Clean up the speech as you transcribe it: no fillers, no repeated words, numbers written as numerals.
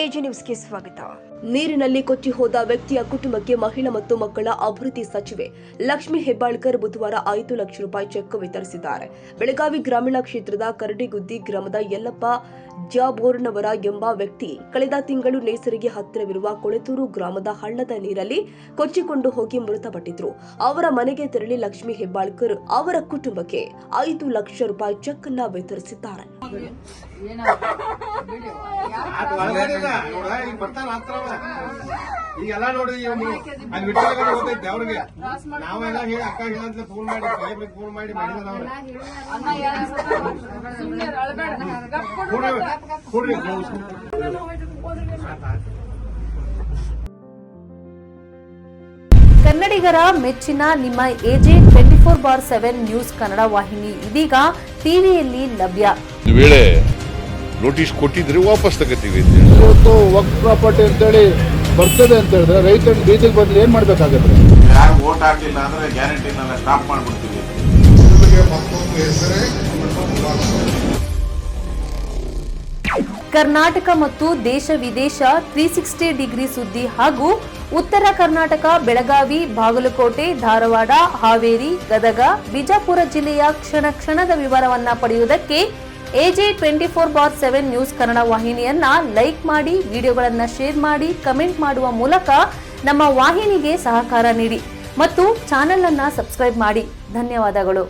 AG ನ್ಯೂಸ್ಗೆ ಸ್ವಾಗತ. ನೀರಿನಲ್ಲಿ ಕೊಚ್ಚಿ ಹೋದ ವ್ಯಕ್ತಿಯ ಕುಟುಂಬಕ್ಕೆ ಮಹಿಳಾ ಮತ್ತು ಮಕ್ಕಳ ಅಭಿವೃದ್ಧಿ ಸಚಿವೆ ಲಕ್ಷ್ಮಿ ಹೆಬ್ಬಾಳ್ಕರ್ ಬುಧವಾರ 5 ಲಕ್ಷ ರೂಪಾಯಿ ಚೆಕ್ ವಿತರಿಸಿದ್ದಾರೆ. ಬೆಳಗಾವಿ ಗ್ರಾಮೀಣ ಕ್ಷೇತ್ರದ ಕರಡಿಗುದ್ದಿ ಗ್ರಾಮದ ಯಲ್ಲಪ್ಪ ಜಾಬೋರ್ನವರ ಎಂಬ ವ್ಯಕ್ತಿ ಕಳೆದ ತಿಂಗಳು ನೇಸರಿಗೆ ಹತ್ತಿರವಿರುವ ಕೊಳೆತೂರು ಗ್ರಾಮದ ಹಳ್ಳದ ನೀರಲ್ಲಿ ಕೊಚ್ಚಿಕೊಂಡು ಹೋಗಿ ಮೃತಪಟ್ಟಿದ್ರು. ಅವರ ಮನೆಗೆ ತೆರಳಿ ಲಕ್ಷ್ಮಿ ಹೆಬ್ಬಾಳ್ಕರ್ ಅವರ ಕುಟುಂಬಕ್ಕೆ 5 ಲಕ್ಷ ರೂಪಾಯಿ ಚೆಕ್ ಅನ್ನ ವಿತರಿಸಿದ್ದಾರೆ. ಈಗೆಲ್ಲ ನೋಡಿ ಅಲ್ಲಿ ಬಿಟ್ಟಾಗ ಗೊತ್ತೈತೆ ಅವ್ರಿಗೆ. ನಾವೆಲ್ಲ ಹೇಳಿ ಅಕ್ಕ ಹೇಳಂತ ಫೋನ್ ಮಾಡಿ ಸಾಹೇಬ್ರಿಗೆ ಫೋನ್ ಮಾಡಿ ಕನ್ನಡಿಗರ ಮೆಚ್ಚಿನ ನಿಮ್ಮ ಎಜೆ 24/7 ನ್ಯೂಸ್ ಕನ್ನಡ ವಾಹಿನಿ ಇದೀಗ ಟಿವಿಯಲ್ಲಿ ಲಭ್ಯ. ವೇಳೆ ನೋಟಿಸ್ ಕೊಟ್ಟಿದ್ರೆ ವಾಪಸ್ ತಗೋತೀವಿ. ಇವತ್ತು ವಕ್ಫ್ ಪ್ರಾಪರ್ಟಿ ಅಂತೇಳಿ ಬರ್ತದೆ ಅಂತ ಹೇಳಿದ್ರೆ ರೈತರ ಬೀದಿಗೆ ಬದಲು ಏನ್ ಮಾಡ್ಬೇಕಾಗತ್ತೆ? ಯಾರು ವೋಟ್ ಹಾಕಿಲ್ಲ ಅಂದ್ರೆ ಗ್ಯಾರಂಟಿನೆಲ್ಲ ಸ್ಟಾಪ್ ಮಾಡ್ಬಿಡ್ತೀವಿ. ಕರ್ನಾಟಕ ಮತ್ತು ದೇಶ ವಿದೇಶ 360 ಡಿಗ್ರಿ ಸುದ್ದಿ ಹಾಗೂ ಉತ್ತರ ಕರ್ನಾಟಕ ಬೆಳಗಾವಿ, ಬಾಗಲಕೋಟೆ, ಧಾರವಾಡ, ಹಾವೇರಿ, ಗದಗ, ಬಿಜಾಪುರ ಜಿಲ್ಲೆಯ ಕ್ಷಣ ಕ್ಷಣದ ವಿವರವನ್ನ ಪಡೆಯುವುದಕ್ಕೆ ಎಜೆ 24/7 ನ್ಯೂಸ್ ಕನ್ನಡ ವಾಹಿನಿಯನ್ನ ಲೈಕ್ ಮಾಡಿ, ವಿಡಿಯೋಗಳನ್ನ ಶೇರ್ ಮಾಡಿ, ಕಮೆಂಟ್ ಮಾಡುವ ಮೂಲಕ ನಮ್ಮ ವಾಹಿನಿಗೆ ಸಹಕಾರ ನೀಡಿ ಮತ್ತು ಚಾನೆಲ್ ಅನ್ನ ಸಬ್ಸ್ಕ್ರೈಬ್ ಮಾಡಿ. ಧನ್ಯವಾದಗಳು.